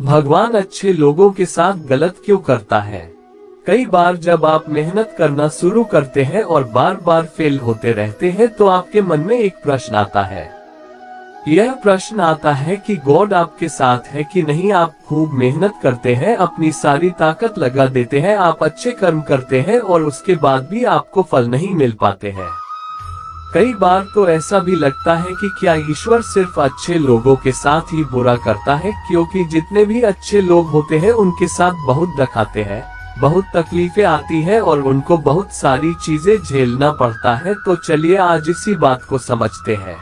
भगवान अच्छे लोगों के साथ गलत क्यों करता है? कई बार जब आप मेहनत करना शुरू करते हैं और बार बार फेल होते रहते हैं तो आपके मन में एक प्रश्न आता है। यह प्रश्न आता है कि गॉड आपके साथ है कि नहीं। आप खूब मेहनत करते हैं, अपनी सारी ताकत लगा देते हैं, आप अच्छे कर्म करते हैं और उसके बाद भी आपको फल नहीं मिल पाते हैं। कई बार तो ऐसा भी लगता है कि क्या ईश्वर सिर्फ अच्छे लोगों के साथ ही बुरा करता है, क्योंकि जितने भी अच्छे लोग होते हैं उनके साथ बहुत दुख आते हैं, बहुत तकलीफें आती है और उनको बहुत सारी चीजें झेलना पड़ता है। तो चलिए आज इसी बात को समझते हैं।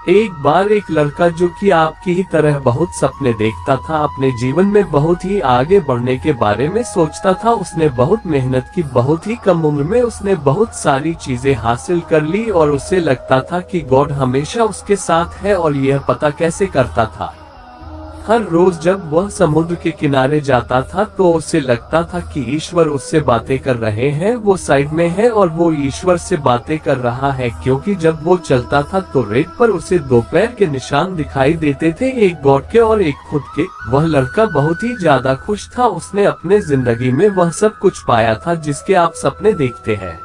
एक बार एक लड़का जो कि आपकी ही तरह बहुत सपने देखता था, अपने जीवन में बहुत ही आगे बढ़ने के बारे में सोचता था, उसने बहुत मेहनत की, बहुत ही कम उम्र में उसने बहुत सारी चीजें हासिल कर ली और उसे लगता था कि गॉड हमेशा उसके साथ है। और यह पता कैसे करता था? हर रोज जब वह समुद्र के किनारे जाता था तो उसे लगता था कि ईश्वर उससे बातें कर रहे हैं, वो साइड में है और वो ईश्वर से बातें कर रहा है, क्योंकि जब वो चलता था तो रेत पर उसे दो पैर के निशान दिखाई देते थे, एक गॉड के और एक खुद के। वह लड़का बहुत ही ज्यादा खुश था, उसने अपने जिंदगी में वह सब कुछ पाया था जिसके आप सपने देखते हैं।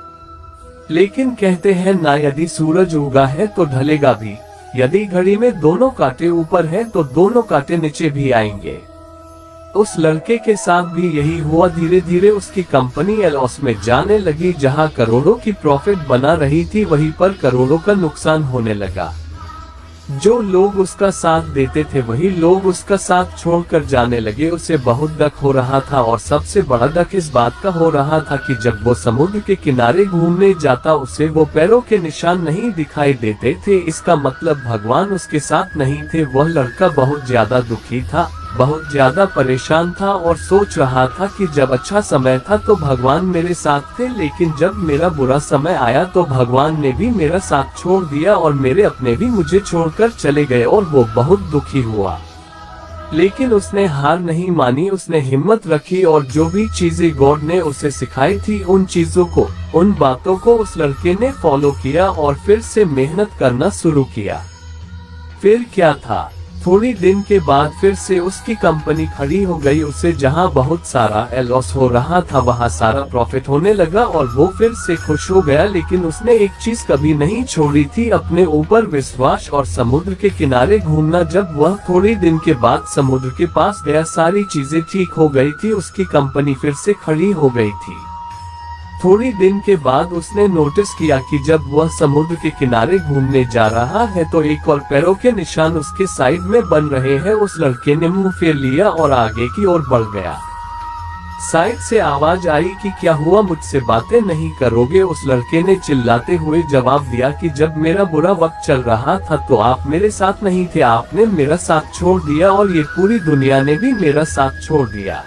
लेकिन कहते हैं ना, यदि सूरज उगा है तो ढलेगा भी, यदि घड़ी में दोनों कांटे ऊपर हैं तो दोनों कांटे नीचे भी आएंगे। उस लड़के के साथ भी यही हुआ। धीरे धीरे उसकी कंपनी लॉस में जाने लगी। जहां करोड़ों की प्रॉफिट बना रही थी वहीं पर करोड़ों का नुकसान होने लगा। जो लोग उसका साथ देते थे वही लोग उसका साथ छोड़कर जाने लगे। उसे बहुत दुख हो रहा था और सबसे बड़ा दुख इस बात का हो रहा था कि जब वो समुद्र के किनारे घूमने जाता उसे वो पैरों के निशान नहीं दिखाई देते थे। इसका मतलब भगवान उसके साथ नहीं थे। वह लड़का बहुत ज्यादा दुखी था, बहुत ज्यादा परेशान था और सोच रहा था कि जब अच्छा समय था तो भगवान मेरे साथ थे, लेकिन जब मेरा बुरा समय आया तो भगवान ने भी मेरा साथ छोड़ दिया और मेरे अपने भी मुझे छोड़कर चले गए और वो बहुत दुखी हुआ। लेकिन उसने हार नहीं मानी, उसने हिम्मत रखी और जो भी चीजें गॉड ने उसे सिखाई थी उन चीजों को, उन बातों को उस लड़के ने फॉलो किया और फिर से मेहनत करना शुरू किया। फिर क्या था, थोड़ी दिन के बाद फिर से उसकी कंपनी खड़ी हो गई। उसे जहां बहुत सारा लॉस हो रहा था वहां सारा प्रॉफिट होने लगा और वो फिर से खुश हो गया। लेकिन उसने एक चीज कभी नहीं छोड़ी थी, अपने ऊपर विश्वास और समुद्र के किनारे घूमना। जब वह थोड़ी दिन के बाद समुद्र के पास गया सारी चीजें ठीक हो गई थी, उसकी कंपनी फिर से खड़ी हो गई थी। थोड़ी दिन के बाद उसने नोटिस किया कि जब वह समुद्र के किनारे घूमने जा रहा है तो एक और पैरों के निशान उसके साइड में बन रहे हैं। उस लड़के ने मुंह फेर लिया और आगे की ओर बढ़ गया। साइड से आवाज आई कि क्या हुआ, मुझसे बातें नहीं करोगे? उस लड़के ने चिल्लाते हुए जवाब दिया कि जब मेरा बुरा वक्त चल रहा था तो आप मेरे साथ नहीं थे, आपने मेरा साथ छोड़ दिया और ये पूरी दुनिया ने भी मेरा साथ छोड़ दिया।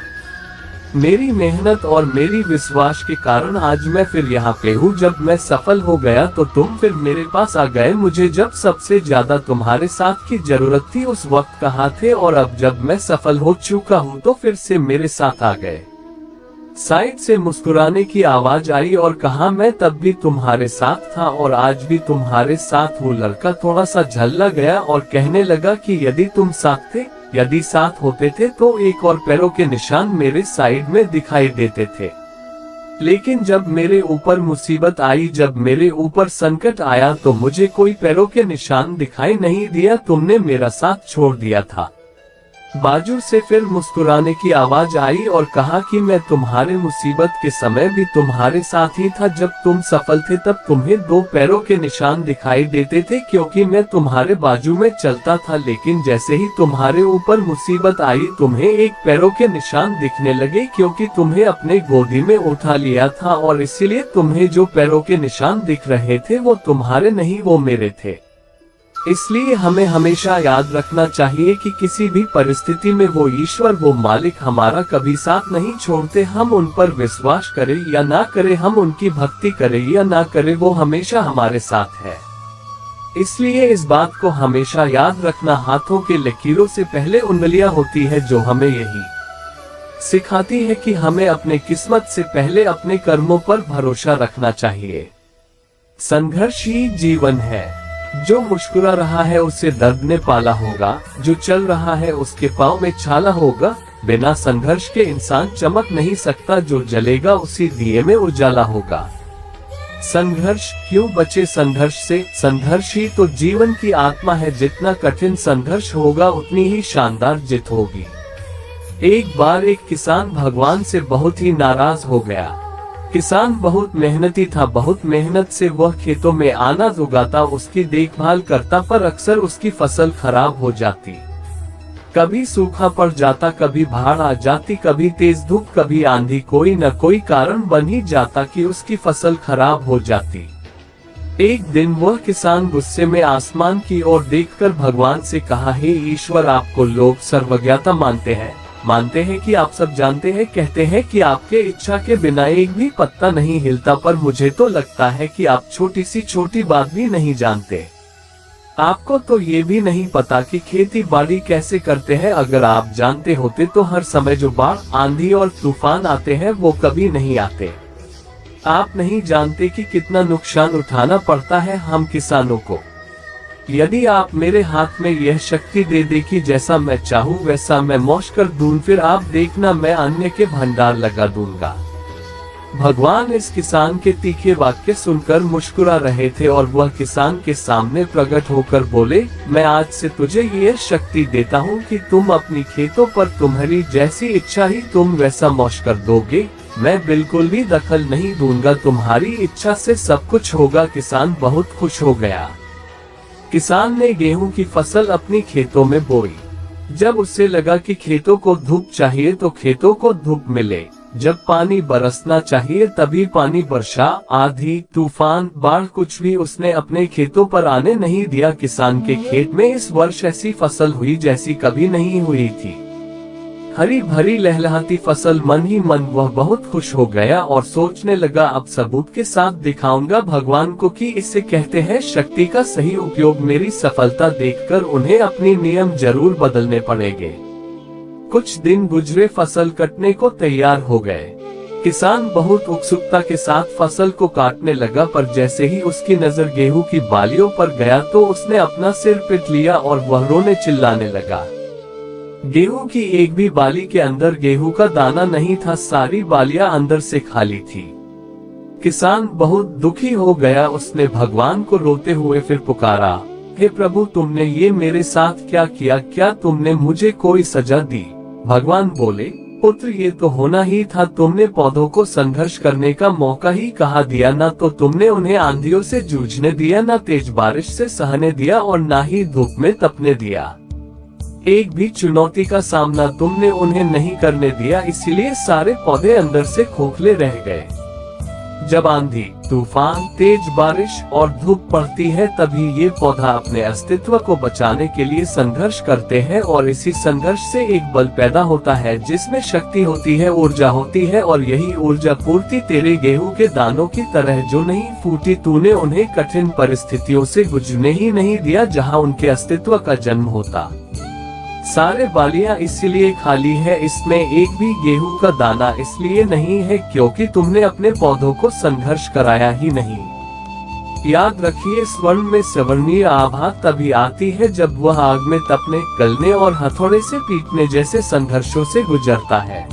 मेरी मेहनत और मेरी विश्वास के कारण आज मैं फिर यहाँ पे हूँ। जब मैं सफल हो गया तो तुम फिर मेरे पास आ गए। मुझे जब सबसे ज्यादा तुम्हारे साथ की जरूरत थी उस वक्त कहाँ थे, और अब जब मैं सफल हो चुका हूँ तो फिर से मेरे साथ आ गए। साइड से मुस्कुराने की आवाज आई और कहा, मैं तब भी तुम्हारे साथ था और आज भी तुम्हारे साथ हूँ। लड़का थोड़ा सा झल्ला गया और कहने लगा कि यदि तुम साथ थे, यदि साथ होते थे तो एक और पैरों के निशान मेरे साइड में दिखाई देते थे। लेकिन जब मेरे ऊपर मुसीबत आई, जब मेरे ऊपर संकट आया तो मुझे कोई पैरों के निशान दिखाई नहीं दिया, तुमने मेरा साथ छोड़ दिया था। बाजू से फिर मुस्कुराने की आवाज आई और कहा कि मैं तुम्हारे मुसीबत के समय भी तुम्हारे साथ ही था। जब तुम सफल थे तब तुम्हें दो पैरों के निशान दिखाई देते थे क्योंकि मैं तुम्हारे बाजू में चलता था, लेकिन जैसे ही तुम्हारे ऊपर मुसीबत आई तुम्हें एक पैरों के निशान दिखने लगे क्योंकि तुम्हें अपने गोदी में उठा लिया था और इसीलिए तुम्हें जो पैरों के निशान दिख रहे थे वो तुम्हारे नहीं, वो मेरे थे। इसलिए हमें हमेशा याद रखना चाहिए कि किसी भी परिस्थिति में वो ईश्वर, वो मालिक हमारा कभी साथ नहीं छोड़ते। हम उन पर विश्वास करें या ना करें, हम उनकी भक्ति करें या ना करें, वो हमेशा हमारे साथ है। इसलिए इस बात को हमेशा याद रखना। हाथों के लकीरों से पहले उंगलियां होती है, जो हमें यही सिखाती है कि हमें अपने किस्मत से पहले अपने कर्मों पर भरोसा रखना चाहिए। संघर्ष ही जीवन है। जो मुस्कुरा रहा है उसे दर्द ने पाला होगा, जो चल रहा है उसके पाँव में छाला होगा। बिना संघर्ष के इंसान चमक नहीं सकता, जो जलेगा उसी दिए में उजाला होगा। संघर्ष क्यों बचे संघर्ष से? संघर्ष ही तो जीवन की आत्मा है। जितना कठिन संघर्ष होगा उतनी ही शानदार जीत होगी। एक बार एक किसान भगवान से बहुत ही नाराज हो गया। किसान बहुत मेहनती था, बहुत मेहनत से वह खेतों में अनाज उगाता, उसकी देखभाल करता, पर अक्सर उसकी फसल खराब हो जाती। कभी सूखा पड़ जाता, कभी बाढ़ आ जाती, कभी तेज धूप, कभी आंधी, कोई न कोई कारण बन ही जाता कि उसकी फसल खराब हो जाती। एक दिन वह किसान गुस्से में आसमान की ओर देखकर भगवान से कहा, हे ईश्वर, आपको लोग सर्वज्ञता मानते हैं कि आप सब जानते हैं, कहते हैं कि आपके इच्छा के बिना एक भी पत्ता नहीं हिलता, पर मुझे तो लगता है कि आप छोटी सी छोटी बात भी नहीं जानते। आपको तो ये भी नहीं पता कि खेती बाड़ी कैसे करते हैं। अगर आप जानते होते तो हर समय जो बाढ़, आंधी और तूफान आते हैं वो कभी नहीं आते। आप नहीं जानते कि कितना नुकसान उठाना पड़ता है हम किसानों को। यदि आप मेरे हाथ में यह शक्ति दे दे कि जैसा मैं चाहूँ वैसा मैं मौज कर दूं, फिर आप देखना मैं अन्य के भंडार लगा दूंगा। भगवान इस किसान के तीखे वाक्य सुनकर मुस्कुरा रहे थे और वह किसान के सामने प्रकट होकर बोले, मैं आज से तुझे यह शक्ति देता हूँ कि तुम अपनी खेतों पर तुम्हारी जैसी इच्छा ही तुम वैसा मौज कर दोगे। मैं बिल्कुल भी दखल नहीं दूंगा, तुम्हारी इच्छा से सब कुछ होगा। किसान बहुत खुश हो गया। किसान ने गेहूं की फसल अपनी खेतों में बोई। जब उसे लगा कि खेतों को धूप चाहिए तो खेतों को धूप मिले, जब पानी बरसना चाहिए तभी पानी बरसा। आंधी, तूफान, बाढ़ कुछ भी उसने अपने खेतों पर आने नहीं दिया। किसान के खेत में इस वर्ष ऐसी फसल हुई जैसी कभी नहीं हुई थी। हरी भरी लहलहाती फसल। मन ही मन वह बहुत खुश हो गया और सोचने लगा, अब सबूत के साथ दिखाऊंगा भगवान को कि इसे कहते हैं शक्ति का सही उपयोग। मेरी सफलता देखकर उन्हें अपने नियम जरूर बदलने पड़ेंगे। कुछ दिन गुजरे, फसल कटने को तैयार हो गए। किसान बहुत उत्सुकता के साथ फसल को काटने लगा, पर जैसे ही उसकी नजर गेहूं की बालियों पर गया तो उसने अपना सिर पीट लिया और वह रोने चिल्लाने लगा। गेहूं की एक भी बाली के अंदर गेहूं का दाना नहीं था, सारी बालियां अंदर से खाली थी। किसान बहुत दुखी हो गया। उसने भगवान को रोते हुए फिर पुकारा, हे प्रभु, तुमने ये मेरे साथ क्या किया? क्या तुमने मुझे कोई सजा दी? भगवान बोले, पुत्र, ये तो होना ही था। तुमने पौधों को संघर्ष करने का मौका ही कहाँ दिया? ना तो तुमने उन्हें आंधियों से जूझने दिया, ना तेज बारिश से सहने दिया और ना ही धूप में तपने दिया। एक भी चुनौती का सामना तुमने उन्हें नहीं करने दिया, इसीलिए सारे पौधे अंदर से खोखले रह गए। जब आंधी, तूफान, तेज बारिश और धूप पड़ती है तभी ये पौधा अपने अस्तित्व को बचाने के लिए संघर्ष करते हैं, और इसी संघर्ष से एक बल पैदा होता है जिसमें शक्ति होती है, ऊर्जा होती है, और यही ऊर्जा पूर्ति तेरे गेहूं के दानों की तरह जो नहीं फूटी। तूने उन्हें कठिन परिस्थितियों से गुजरने ही नहीं दिया जहाँ उनके अस्तित्व का जन्म होता। सारे बालियां इसलिए खाली है, इसमें एक भी गेहूं का दाना इसलिए नहीं है क्योंकि तुमने अपने पौधों को संघर्ष कराया ही नहीं। याद रखिए, स्वर्ण में सवर्णीय आभा तभी आती है जब वह आग में तपने, गलने और हथौड़े से पीटने जैसे संघर्षों से गुजरता है।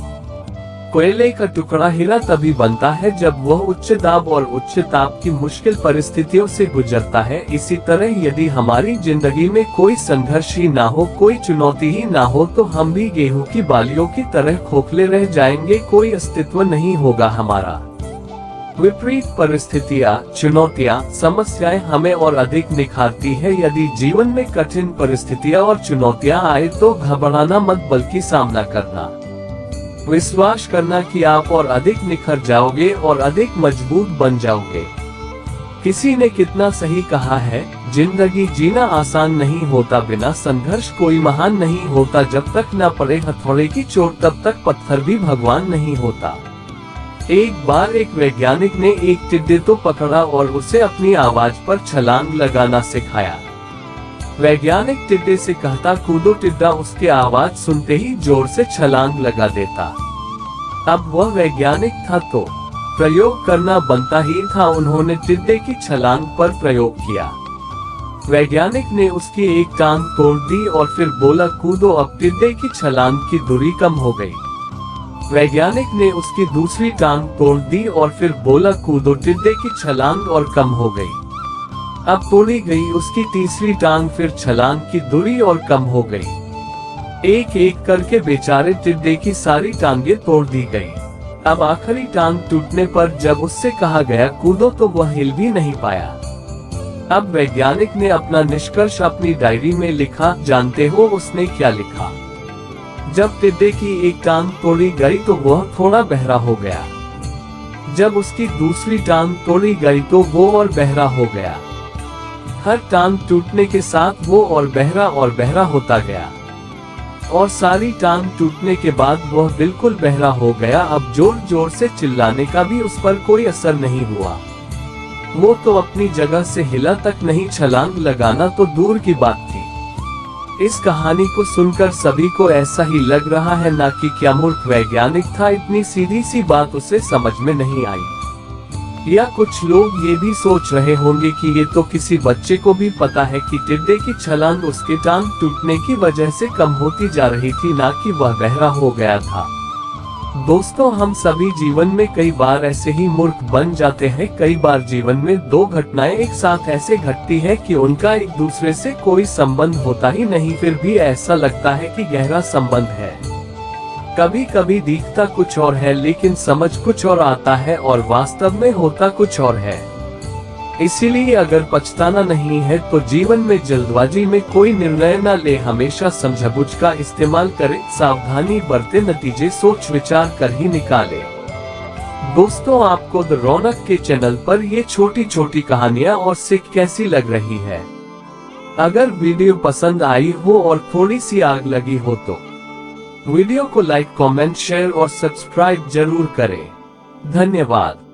कोयले का टुकड़ा हीरा तभी बनता है जब वह उच्च दाब और उच्च ताप की मुश्किल परिस्थितियों से गुजरता है। इसी तरह यदि हमारी जिंदगी में कोई संघर्ष ही ना हो, कोई चुनौती ही ना हो, तो हम भी गेहूं की बालियों की तरह खोखले रह जाएंगे, कोई अस्तित्व नहीं होगा हमारा। विपरीत परिस्थितियाँ, चुनौतियाँ, समस्याएं हमें और अधिक निखारती है। यदि जीवन में कठिन परिस्थितियाँ और चुनौतियाँ आए तो घबराना मत, बल्कि सामना करना। विश्वास करना कि आप और अधिक निखर जाओगे और अधिक मजबूत बन जाओगे। किसी ने कितना सही कहा है, जिंदगी जीना आसान नहीं होता, बिना संघर्ष कोई महान नहीं होता। जब तक न पड़े हथौड़े की चोट तब तक पत्थर भी भगवान नहीं होता। एक बार एक वैज्ञानिक ने एक टिड्डे को पकड़ा और उसे अपनी आवाज पर छलांग लगाना सिखाया। वैज्ञानिक टिड्डे से कहता, कूदो। टिड्डा उसके आवाज सुनते ही जोर से छलांग लगा देता। अब वह वैज्ञानिक था तो प्रयोग करना बनता ही था। उन्होंने टिड्डे की छलांग पर प्रयोग किया। वैज्ञानिक ने उसकी एक टांग तोड़ दी और फिर बोला कूदो, अब टिड्डे की छलांग की दूरी कम हो गई। वैज्ञानिक ने उसकी दूसरी टांग तोड़ दी और फिर बोला कूदो, टिड्डे की छलांग और कम हो गई। अब तोड़ी गई उसकी तीसरी टांग, फिर छलांग की दूरी और कम हो गई। एक एक करके बेचारे टिड्डे की सारी टांगें तोड़ दी गई। अब आखिरी टांग टूटने पर जब उससे कहा गया कूदो तो वह हिल भी नहीं पाया। अब वैज्ञानिक ने अपना निष्कर्ष अपनी डायरी में लिखा। जानते हो उसने क्या लिखा? जब टिड्डे की एक टांग तोड़ी गई तो वह थोड़ा बहरा हो गया। जब उसकी दूसरी टांग तोड़ी गई तो वो और बहरा हो गया। हर टांग टूटने के साथ वो और बहरा होता गया और सारी टांग टूटने के बाद वह बिल्कुल बहरा हो गया। अब जोर जोर से चिल्लाने का भी उस पर कोई असर नहीं हुआ। वो तो अपनी जगह से हिला तक नहीं, छलांग लगाना तो दूर की बात थी। इस कहानी को सुनकर सभी को ऐसा ही लग रहा है ना कि क्या मूर्ख वैज्ञानिक था, इतनी सीधी सी बात उसे समझ में नहीं आई। या कुछ लोग ये भी सोच रहे होंगे कि ये तो किसी बच्चे को भी पता है कि टिड्डे की छलांग उसके टांग टूटने की वजह से कम होती जा रही थी, ना कि वह बहरा हो गया था। दोस्तों, हम सभी जीवन में कई बार ऐसे ही मूर्ख बन जाते हैं। कई बार जीवन में दो घटनाएं एक साथ ऐसे घटती है कि उनका एक दूसरे से कोई संबंध होता ही नहीं, फिर भी ऐसा लगता है कि गहरा संबंध है। कभी कभी दिखता कुछ और है लेकिन समझ कुछ और आता है और वास्तव में होता कुछ और है। इसीलिए अगर पछताना नहीं है तो जीवन में जल्दबाजी में कोई निर्णय न ले, हमेशा समझबूझ का इस्तेमाल करें, सावधानी बरते, नतीजे सोच विचार कर ही निकाले। दोस्तों, आपको द रौनक के चैनल पर ये छोटी छोटी कहानियाँ और सीख कैसी लग रही है? अगर वीडियो पसंद आई हो और थोड़ी सी आग लगी हो तो वीडियो को लाइक, कमेंट, शेयर और सब्सक्राइब जरूर करें। धन्यवाद।